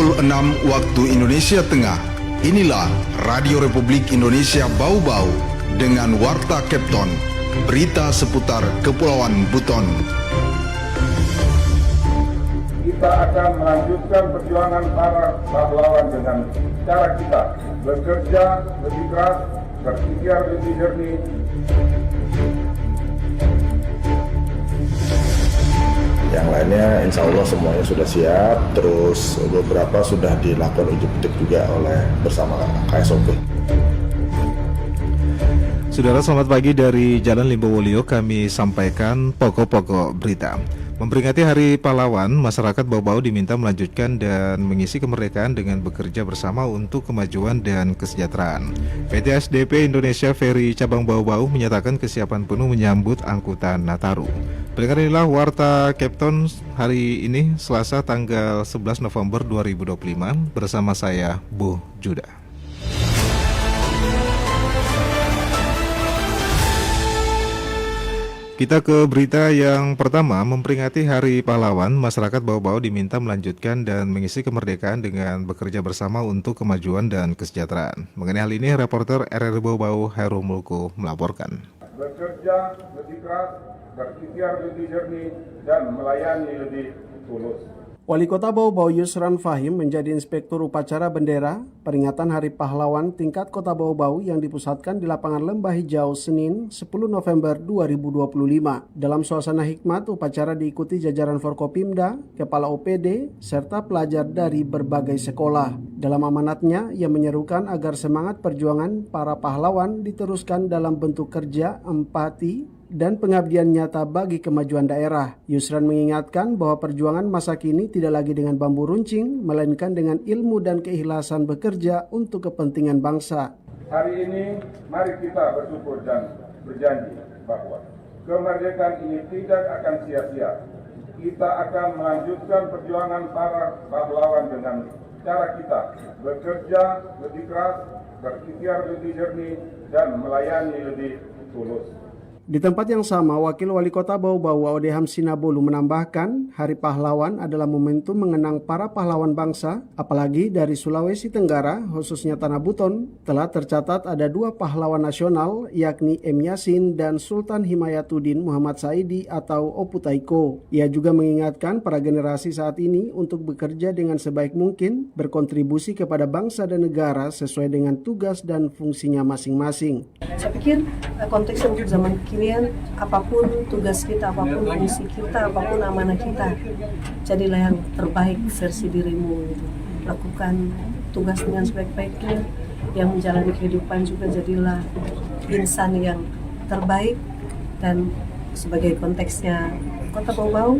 Pukul 6 waktu Indonesia Tengah. Inilah Radio Republik Indonesia Bau-Bau dengan Warta Kepton, berita seputar Kepulauan Buton. Kita akan melanjutkan perjuangan para pahlawan dengan cara kita bekerja lebih keras, berpikir lebih jernih. Yang lainnya insya Allah semuanya sudah siap, terus beberapa sudah dilakukan uji petik juga oleh bersama KSOP. Saudara, selamat pagi dari Jalan Limbowolio. Kami sampaikan pokok-pokok berita. Memperingati Hari Pahlawan, masyarakat Bau-Bau diminta melanjutkan dan mengisi kemerdekaan dengan bekerja bersama untuk kemajuan dan kesejahteraan. PT SDP Indonesia Ferry Cabang Bau-Bau menyatakan kesiapan penuh menyambut angkutan Nataru. Berikut inilah Warta Kepton hari ini, Selasa tanggal 11 November 2025, bersama saya, Bu Juda. Kita ke berita yang pertama. Memperingati Hari Pahlawan, masyarakat Bau-Bau diminta melanjutkan dan mengisi kemerdekaan dengan bekerja bersama untuk kemajuan dan kesejahteraan. Mengenai hal ini, reporter RRI Bau-Bau Hairul Mulku melaporkan. Bekerja lebih keras, berpikir lebih jernih, dan melayani lebih tulus. Wali Kota Bau-Bau Yusran Fahim menjadi Inspektur Upacara Bendera peringatan Hari Pahlawan tingkat Kota Bau-Bau yang dipusatkan di lapangan Lembah Hijau Senin 10 November 2025. Dalam suasana hikmat, upacara diikuti jajaran Forkopimda, Kepala OPD, serta pelajar dari berbagai sekolah. Dalam amanatnya, ia menyerukan agar semangat perjuangan para pahlawan diteruskan dalam bentuk kerja, empati, dan pengabdian nyata bagi kemajuan daerah. Yusran mengingatkan bahwa perjuangan masa kini tidak lagi dengan bambu runcing, melainkan dengan ilmu dan keikhlasan bekerja untuk kepentingan bangsa. Hari ini, mari kita bersyukur dan berjanji bahwa kemerdekaan ini tidak akan sia-sia. Kita akan melanjutkan perjuangan para pahlawan dengan cara kita bekerja lebih keras, berpikir lebih jernih, dan melayani lebih tulus. Di tempat yang sama, Wakil Wali Kota Bau-Bau Odeham Sinabolu menambahkan, Hari Pahlawan adalah momentum mengenang para pahlawan bangsa, apalagi dari Sulawesi Tenggara, khususnya Tanah Buton, telah tercatat ada 2 pahlawan nasional, yakni M. Yasin dan Sultan Himayatuddin Muhammad Saidi atau Opu Taiko. Ia juga mengingatkan para generasi saat ini untuk bekerja dengan sebaik mungkin, berkontribusi kepada bangsa dan negara sesuai dengan tugas dan fungsinya masing-masing. Saya pikir konteksnya untuk zaman kekinian, apapun tugas kita, apapun fungsi kita, apapun amanah kita, jadilah yang terbaik versi dirimu. Lakukan tugas dengan sebaik-baiknya, yang menjalani kehidupan juga jadilah insan yang terbaik. Dan sebagai konteksnya Kota Bau-Bau,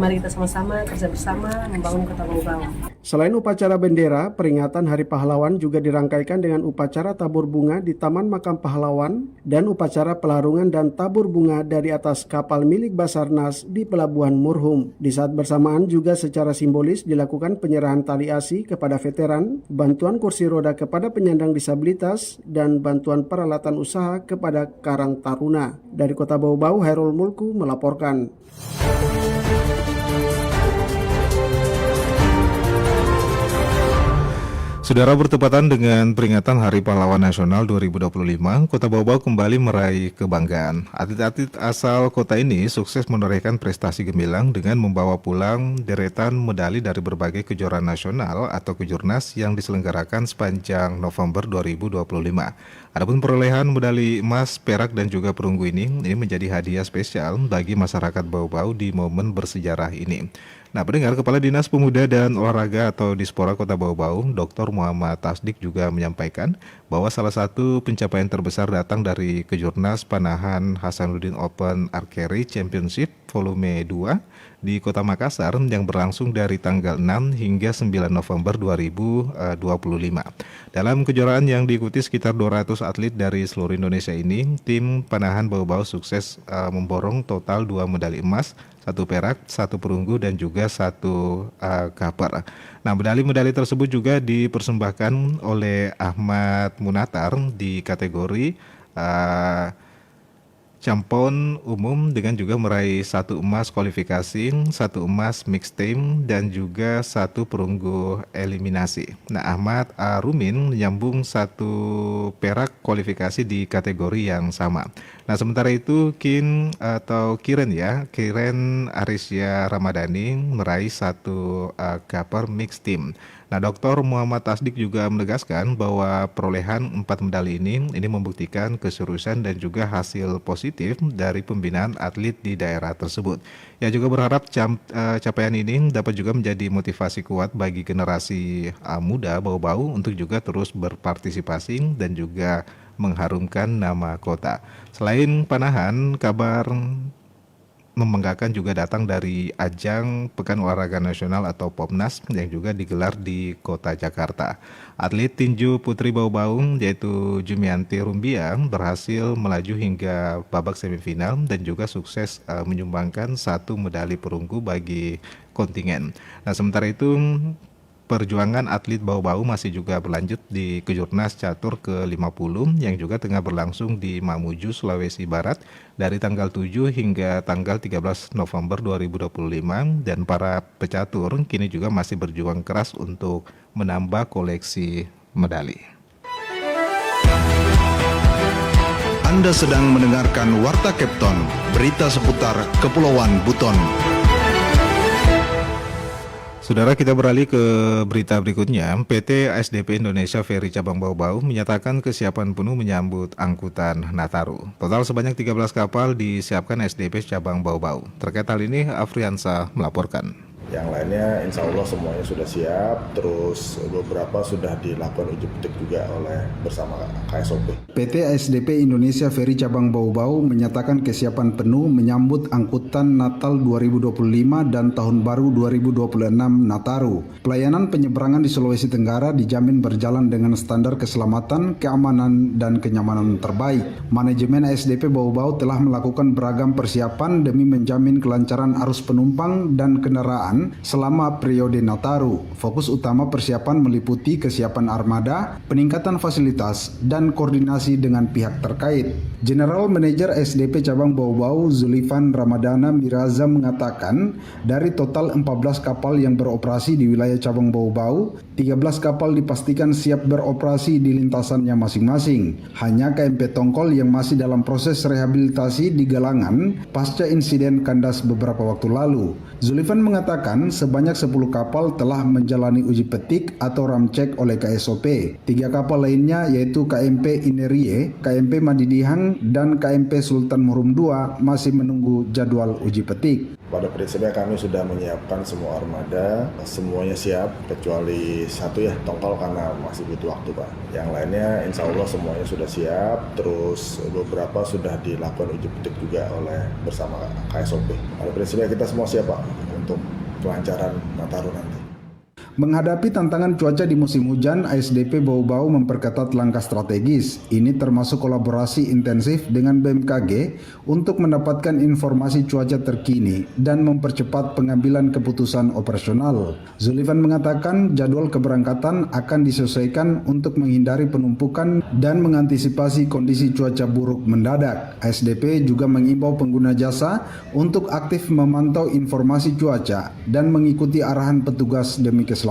mari kita sama-sama kerja bersama membangun Kota Bau-Bau. Selain upacara bendera, peringatan Hari Pahlawan juga dirangkaikan dengan upacara tabur bunga di Taman Makam Pahlawan dan upacara pelarungan dan tabur bunga dari atas kapal milik Basarnas di Pelabuhan Murhum. Di saat bersamaan juga secara simbolis dilakukan penyerahan tali asi kepada veteran, bantuan kursi roda kepada penyandang disabilitas, dan bantuan peralatan usaha kepada Karang Taruna. Dari Kota Bau-Bau, Hairul Mulku melaporkan. Saudara, bertepatan dengan peringatan Hari Pahlawan Nasional 2025, Kota Bau-Bau kembali meraih kebanggaan. Atlet-atlet asal kota ini sukses menorehkan prestasi gemilang dengan membawa pulang deretan medali dari berbagai kejuaraan nasional atau kejurnas yang diselenggarakan sepanjang November 2025. Adapun perolehan medali emas, perak, dan juga perunggu ini menjadi hadiah spesial bagi masyarakat Bau-Bau di momen bersejarah ini. Nah, pendengar, Kepala Dinas Pemuda dan Olahraga atau Dispora Kota Bau-Bau, Dr. Muhammad Tasdik juga menyampaikan bahwa salah satu pencapaian terbesar datang dari Kejurnas Panahan Hasanuddin Open Archery Championship Volume 2 di Kota Makassar yang berlangsung dari tanggal 6 hingga 9 November 2025. Dalam kejuaraan yang diikuti sekitar 200 atlet dari seluruh Indonesia ini, tim Panahan Bau-Bau sukses memborong total 2 medali emas, 1 perak, 1 perunggu, dan juga 1 kaper. Nah, medali-medali tersebut juga dipersembahkan oleh Ahmad Munatar di kategori Champon umum dengan juga meraih 1 emas kualifikasi, 1 emas mixed team, dan juga 1 perunggu eliminasi. Nah, Ahmad Arumin menyambung 1 perak kualifikasi di kategori yang sama. Nah, sementara itu Kiren Arisya Ramadhani meraih 1 caper mixed team. Nah, Dr. Muhammad Tasdik juga menegaskan bahwa perolehan 4 medali ini membuktikan keseriusan dan juga hasil positif dari pembinaan atlet di daerah tersebut. Ia juga berharap capaian ini dapat juga menjadi motivasi kuat bagi generasi muda Bau-Bau untuk juga terus berpartisipasi dan juga mengharumkan nama kota. Selain panahan, kabar membanggakan juga datang dari ajang Pekan Olahraga Nasional atau Popnas yang juga digelar di kota Jakarta. Atlet tinju putri Bau-Bau yaitu Jumianti Rumbiang berhasil melaju hingga babak semifinal dan juga sukses menyumbangkan 1 medali perunggu bagi kontingen. Nah, sementara itu perjuangan atlet Bau-Bau masih juga berlanjut di Kejurnas Catur ke-50 yang juga tengah berlangsung di Mamuju, Sulawesi Barat dari tanggal 7 hingga tanggal 13 November 2025 dan para pecatur kini juga masih berjuang keras untuk menambah koleksi medali. Anda sedang mendengarkan Warta Kepton, berita seputar Kepulauan Buton. Saudara, kita beralih ke berita berikutnya. PT ASDP Indonesia Ferry Cabang Bau-Bau menyatakan kesiapan penuh menyambut angkutan Nataru. Total sebanyak 13 kapal disiapkan ASDP Cabang Bau-Bau. Terkait hal ini, Afriansa melaporkan. Yang lainnya insya Allah semuanya sudah siap, terus beberapa sudah dilakukan uji petik juga oleh bersama KSOP. PT ASDP Indonesia Ferry Cabang Bau-Bau menyatakan kesiapan penuh menyambut angkutan Natal 2025 dan Tahun Baru 2026 Nataru. Pelayanan penyeberangan di Sulawesi Tenggara dijamin berjalan dengan standar keselamatan, keamanan, dan kenyamanan terbaik. Manajemen ASDP Bau-Bau telah melakukan beragam persiapan demi menjamin kelancaran arus penumpang dan kendaraan selama periode Nataru. Fokus utama persiapan meliputi kesiapan armada, peningkatan fasilitas, dan koordinasi dengan pihak terkait. General Manager SDP Cabang Bau-Bau Zulifan Ramadana Miraza mengatakan, dari total 14 kapal yang beroperasi di wilayah Cabang Bau-Bau, 13 kapal dipastikan siap beroperasi di lintasannya masing-masing. Hanya KMP Tongkol yang masih dalam proses rehabilitasi di Galangan pasca insiden kandas beberapa waktu lalu. Zulifan mengatakan sebanyak 10 kapal telah menjalani uji petik atau ramcek oleh KSOP. 3 kapal lainnya yaitu KMP Inerie, KMP Madidihang, dan KMP Sultan Murum II masih menunggu jadwal uji petik. Pada prinsipnya kami sudah menyiapkan semua armada, semuanya siap kecuali 1 ya, Tongkol karena masih butuh waktu Pak. Yang lainnya insya Allah semuanya sudah siap, terus beberapa sudah dilakukan uji petik juga oleh bersama KSOP. Pada prinsipnya kita semua siap Pak untuk kelancaran Nataru nanti. Menghadapi tantangan cuaca di musim hujan, ASDP Bau-Bau memperketat langkah strategis. Ini termasuk kolaborasi intensif dengan BMKG untuk mendapatkan informasi cuaca terkini dan mempercepat pengambilan keputusan operasional. Zulifan mengatakan jadwal keberangkatan akan disesuaikan untuk menghindari penumpukan dan mengantisipasi kondisi cuaca buruk mendadak. ASDP juga mengimbau pengguna jasa untuk aktif memantau informasi cuaca dan mengikuti arahan petugas demi keselamatan.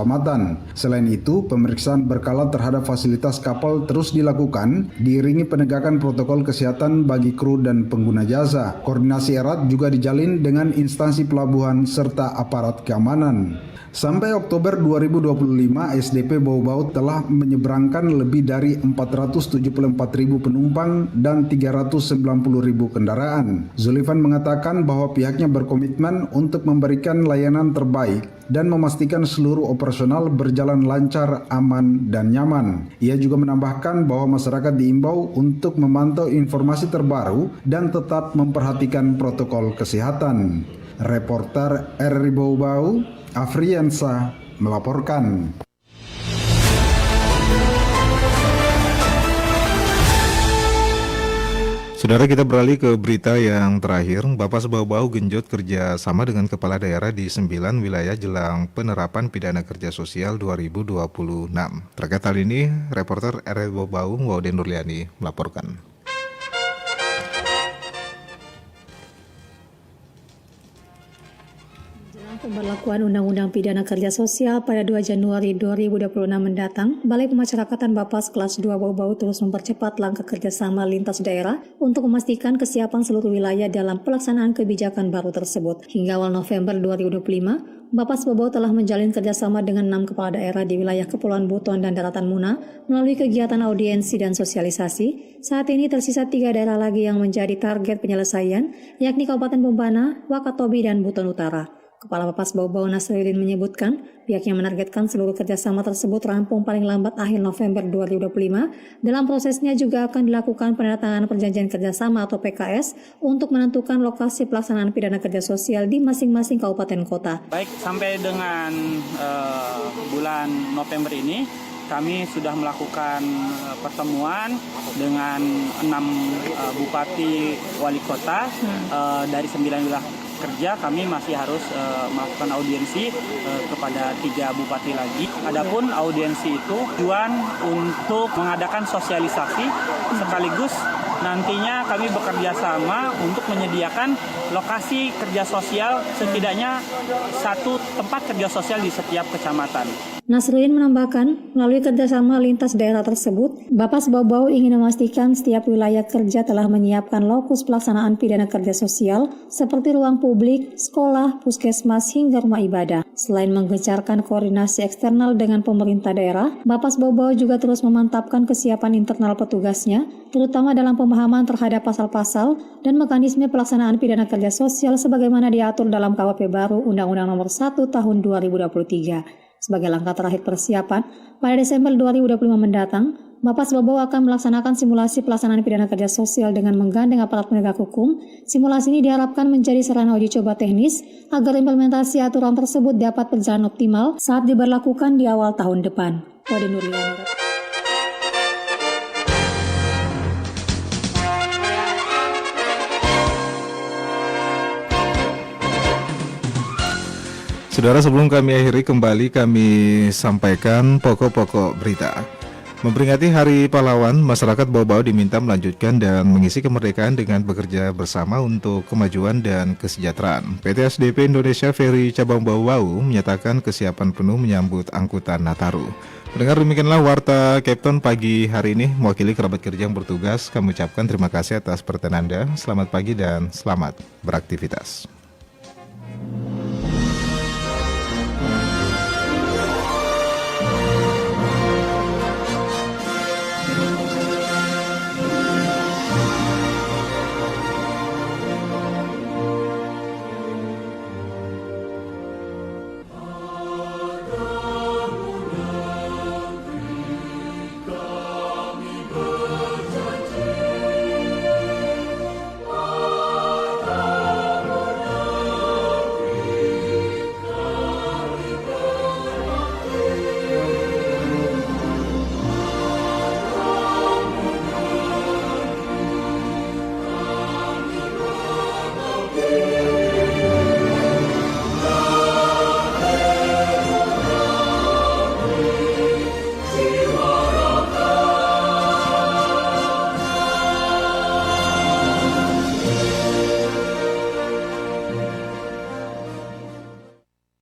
Selain itu, pemeriksaan berkala terhadap fasilitas kapal terus dilakukan, diiringi penegakan protokol kesehatan bagi kru dan pengguna jasa. Koordinasi erat juga dijalin dengan instansi pelabuhan serta aparat keamanan. Sampai Oktober 2025, SDP Bau-Bau telah menyeberangkan lebih dari 474.000 penumpang dan 390.000 kendaraan. Zulifan mengatakan bahwa pihaknya berkomitmen untuk memberikan layanan terbaik dan memastikan seluruh operasional berjalan lancar, aman, dan nyaman. Ia juga menambahkan bahwa masyarakat diimbau untuk memantau informasi terbaru dan tetap memperhatikan protokol kesehatan. Reporter RRI Bau-Bau, Afriansa melaporkan. Saudara, kita beralih ke berita yang terakhir. Bapas Bau-Bau genjot kerja sama dengan kepala daerah di 9 wilayah jelang penerapan pidana kerja sosial 2026. Terkait hal ini, reporter RRI Bau-Bau Wauden Nurliani melaporkan. Pemberlakuan Undang-Undang Pidana Kerja Sosial pada 2 Januari 2026 mendatang, Balai Pemasyarakatan Bapas kelas 2 Bau-Bau terus mempercepat langkah kerjasama lintas daerah untuk memastikan kesiapan seluruh wilayah dalam pelaksanaan kebijakan baru tersebut. Hingga awal November 2025, Bapas Bau-Bau telah menjalin kerjasama dengan 6 kepala daerah di wilayah Kepulauan Buton dan Daratan Muna melalui kegiatan audiensi dan sosialisasi. Saat ini tersisa 3 daerah lagi yang menjadi target penyelesaian, yakni Kabupaten Bombana, Wakatobi, dan Buton Utara. Kepala Bapas Bau-Bau Nasruddin menyebutkan pihaknya menargetkan seluruh kerjasama tersebut rampung paling lambat akhir November 2025. Dalam prosesnya juga akan dilakukan penandatanganan perjanjian kerjasama atau PKS untuk menentukan lokasi pelaksanaan pidana kerja sosial di masing-masing kabupaten kota. Baik, sampai dengan bulan November ini kami sudah melakukan pertemuan dengan 6 bupati wali kota dari 9 wilayah kerja. Kami masih harus melakukan audiensi kepada 3 bupati lagi. Adapun audiensi itu tujuan untuk mengadakan sosialisasi sekaligus nantinya kami bekerja sama untuk menyediakan lokasi kerja sosial, setidaknya 1 tempat kerja sosial di setiap kecamatan. Nasruddin menambahkan, melalui kerjasama lintas daerah tersebut, Bapas Bau-Bau ingin memastikan setiap wilayah kerja telah menyiapkan lokus pelaksanaan pidana kerja sosial seperti ruang publik, sekolah, puskesmas, hingga rumah ibadah. Selain menggencarkan koordinasi eksternal dengan pemerintah daerah, Bapas Bau-Bau juga terus memantapkan kesiapan internal petugasnya, terutama dalam pemahaman terhadap pasal-pasal dan mekanisme pelaksanaan pidana kerja sosial sebagaimana diatur dalam KUHP baru Undang-Undang Nomor 1 Tahun 2023. Sebagai langkah terakhir persiapan, pada Desember 2025 mendatang, Bapas Bau-Bau akan melaksanakan simulasi pelaksanaan pidana kerja sosial dengan menggandeng aparat penegak hukum. Simulasi ini diharapkan menjadi sarana uji coba teknis agar implementasi aturan tersebut dapat berjalan optimal saat diberlakukan di awal tahun depan. Wadi Nurliana. Saudara, sebelum kami akhiri, kembali kami sampaikan pokok-pokok berita. Memperingati Hari Pahlawan, masyarakat Bau-Bau diminta melanjutkan dan mengisi kemerdekaan dengan bekerja bersama untuk kemajuan dan kesejahteraan. PT SDP Indonesia Ferry Cabang Bau-Bau menyatakan kesiapan penuh menyambut angkutan Nataru. Mendengar demikianlah Warta Capton pagi hari ini. Mewakili kerabat kerja yang bertugas, kami ucapkan terima kasih atas perhatian Anda. Selamat pagi dan selamat beraktivitas.